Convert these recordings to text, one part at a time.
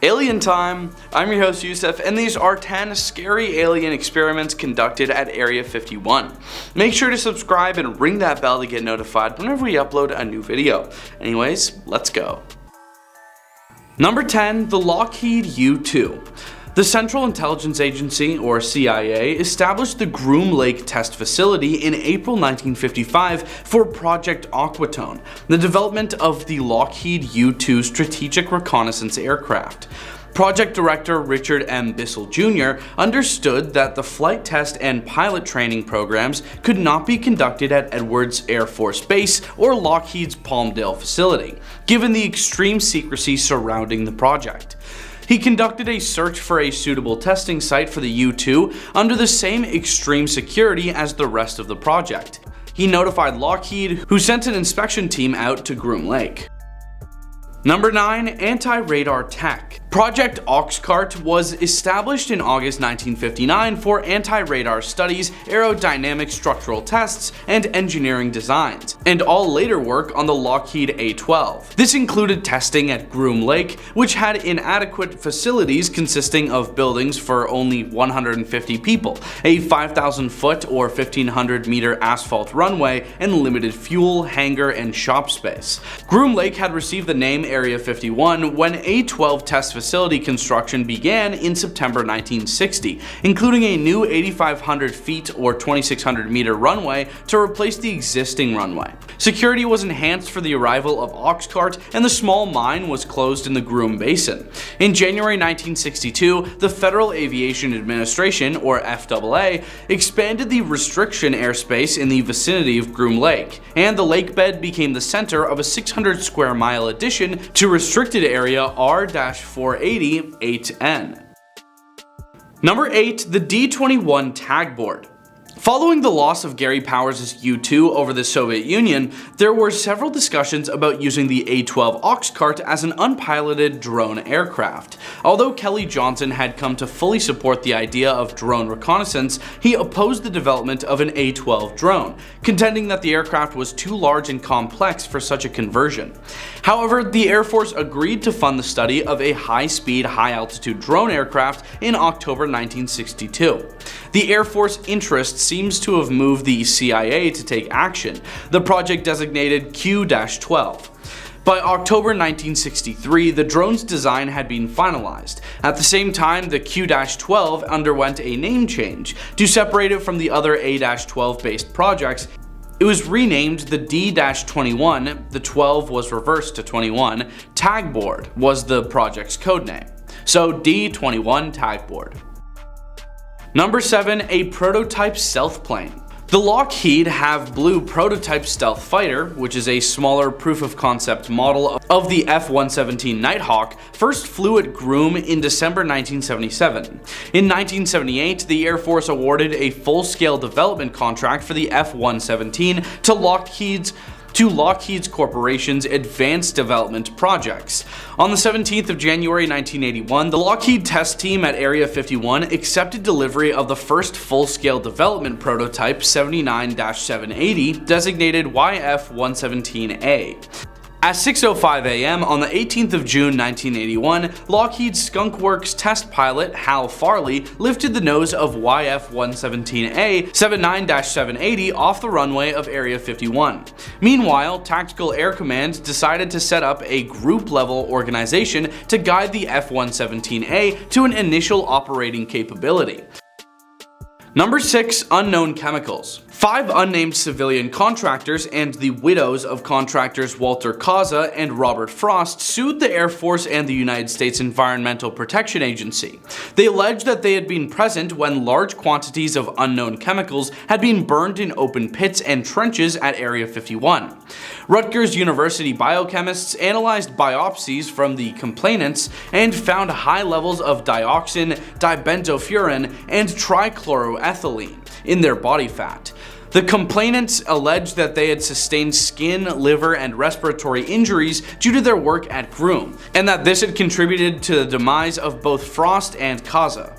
Alien time! I'm your host Youssef, and these are 10 scary alien experiments conducted at Area 51. Make sure to subscribe and ring that bell to get notified whenever we upload a new video. Anyways, let's go. Number 10. The Lockheed U-2. The Central Intelligence Agency, or CIA, established the Groom Lake Test Facility in April 1955 for Project Aquatone, the development of the Lockheed U-2 strategic reconnaissance aircraft. Project Director Richard M. Bissell Jr. understood that the flight test and pilot training programs could not be conducted at Edwards Air Force Base or Lockheed's Palmdale facility, given the extreme secrecy surrounding the project. He conducted a search for a suitable testing site for the U-2 under the same extreme security as the rest of the project. He notified Lockheed, who sent an inspection team out to Groom Lake. Number 9. Anti-radar tech. Project Oxcart was established in August 1959 for anti-radar studies, aerodynamic structural tests, and engineering designs, and all later work on the Lockheed A-12. This included testing at Groom Lake, which had inadequate facilities consisting of buildings for only 150 people, a 5,000-foot or 1,500-meter asphalt runway, and limited fuel, hangar, and shop space. Groom Lake had received the name Area 51 when A-12 test facility construction began in September 1960, including a new 8,500 feet or 2,600 meter runway to replace the existing runway. Security was enhanced for the arrival of Oxcart, and the small mine was closed in the Groom Basin. In January 1962, the Federal Aviation Administration, or FAA, expanded the restriction airspace in the vicinity of Groom Lake, and the lake bed became the center of a 600 square mile addition to restricted area R-480-8N. Number 8. The D-21 Tagboard. Following the loss of Gary Powers' U-2 over the Soviet Union, there were several discussions about using the A-12 Oxcart as an unpiloted drone aircraft. Although Kelly Johnson had come to fully support the idea of drone reconnaissance, he opposed the development of an A-12 drone, contending that the aircraft was too large and complex for such a conversion. However, the Air Force agreed to fund the study of a high-speed, high-altitude drone aircraft in October 1962. The Air Force interest seems to have moved the CIA to take action, the project designated Q-12. By October 1963, the drone's design had been finalized. At the same time, the Q-12 underwent a name change. To separate it from the other A-12 based projects, it was renamed the D-21, the 12 was reversed to 21, Tagboard was the project's codename. So D-21 Tagboard. Number 7. A prototype stealth plane. The Lockheed Have Blue prototype stealth fighter, which is a smaller proof-of-concept model of the F-117 Nighthawk, first flew at Groom in December 1977. In 1978, the Air Force awarded a full-scale development contract for the F-117 to Lockheed's Corporation's Advanced Development Projects. On the 17th of January 1981, the Lockheed test team at Area 51 accepted delivery of the first full-scale development prototype 79-780, designated YF-117A. At 6:05 a.m. on the 18th of June 1981, Lockheed's Skunk Works test pilot Hal Farley lifted the nose of YF-117A 79-780 off the runway of Area 51. Meanwhile, Tactical Air Command decided to set up a group-level organization to guide the F-117A to an initial operating capability. Number 6. Unknown chemicals. 5 unnamed civilian contractors and the widows of contractors Walter Causa and Robert Frost sued the Air Force and the United States Environmental Protection Agency. They alleged that they had been present when large quantities of unknown chemicals had been burned in open pits and trenches at Area 51. Rutgers University biochemists analyzed biopsies from the complainants and found high levels of dioxin, dibenzofuran, and trichloroethylene in their body fat. The complainants alleged that they had sustained skin, liver, and respiratory injuries due to their work at Groom, and that this had contributed to the demise of both Frost and Causa.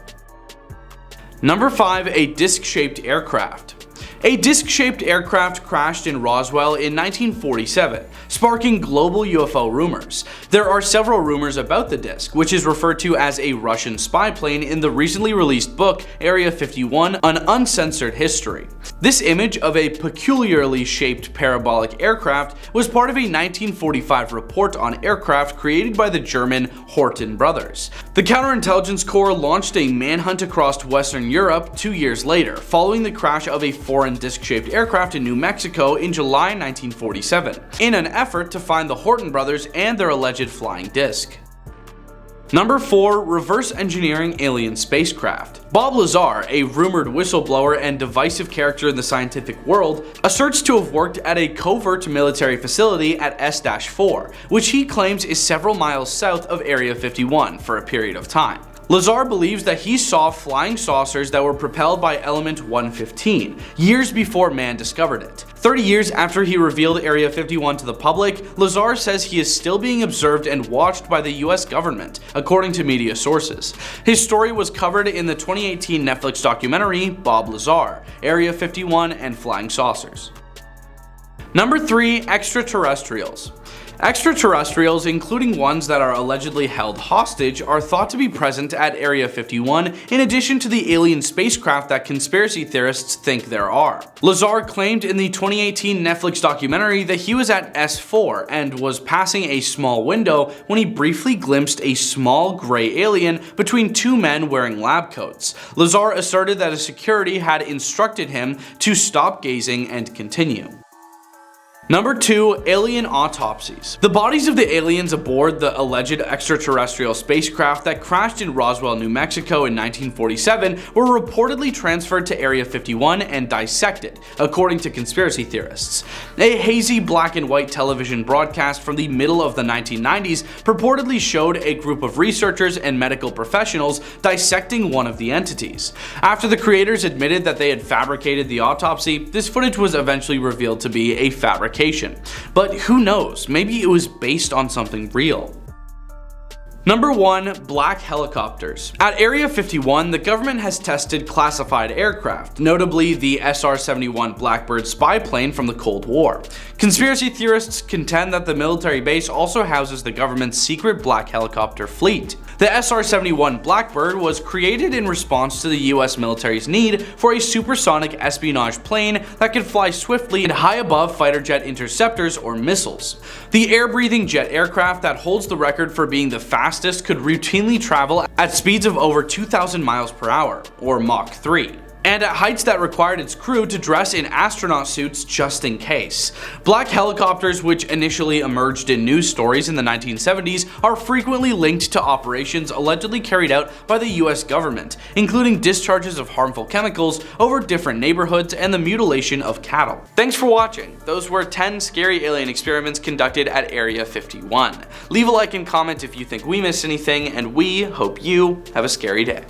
Number 5. A disc-shaped aircraft. A disc-shaped aircraft crashed in Roswell in 1947, sparking global UFO rumors. There are several rumors about the disc, which is referred to as a Russian spy plane in the recently released book Area 51: An Uncensored History. This image of a peculiarly shaped parabolic aircraft was part of a 1945 report on aircraft created by the German Horten brothers. The Counterintelligence Corps launched a manhunt across Western Europe 2 years later, following the crash of a foreign disc-shaped aircraft in New Mexico in July 1947, in an effort to find the Horten brothers and their alleged flying disc. Number 4. Reverse engineering alien spacecraft. Bob Lazar, a rumored whistleblower and divisive character in the scientific world, asserts to have worked at a covert military facility at S-4, which he claims is several miles south of Area 51 for a period of time. Lazar believes that he saw flying saucers that were propelled by element 115, years before man discovered it. 30 years after he revealed Area 51 to the public, Lazar says he is still being observed and watched by the US government, according to media sources. His story was covered in the 2018 Netflix documentary Bob Lazar, Area 51 and Flying Saucers. Number 3. Extraterrestrials. Extraterrestrials, including ones that are allegedly held hostage, are thought to be present at Area 51 in addition to the alien spacecraft that conspiracy theorists think there are. Lazar claimed in the 2018 Netflix documentary that he was at S4 and was passing a small window when he briefly glimpsed a small gray alien between two men wearing lab coats. Lazar asserted that a security had instructed him to stop gazing and continue. Number 2. Alien autopsies. The bodies of the aliens aboard the alleged extraterrestrial spacecraft that crashed in Roswell, New Mexico in 1947 were reportedly transferred to Area 51 and dissected, according to conspiracy theorists. A hazy black and white television broadcast from the middle of the 1990s purportedly showed a group of researchers and medical professionals dissecting one of the entities. After the creators admitted that they had fabricated the autopsy, this footage was eventually revealed to be a fabrication. But who knows, maybe it was based on something real. Number 1. Black helicopters. At Area 51, the government has tested classified aircraft, notably the SR-71 Blackbird spy plane from the Cold War. Conspiracy theorists contend that the military base also houses the government's secret black helicopter fleet. The SR-71 Blackbird was created in response to the US military's need for a supersonic espionage plane that could fly swiftly and high above fighter jet interceptors or missiles. The air-breathing jet aircraft that holds the record for being the fastest could routinely travel at speeds of over 2,000 miles per hour, or Mach 3. And at heights that required its crew to dress in astronaut suits just in case. Black helicopters, which initially emerged in news stories in the 1970s, are frequently linked to operations allegedly carried out by the US government, including discharges of harmful chemicals over different neighborhoods and the mutilation of cattle. Thanks for watching. Those were 10 scary alien experiments conducted at Area 51. Leave a like and comment if you think we missed anything, and we hope you have a scary day.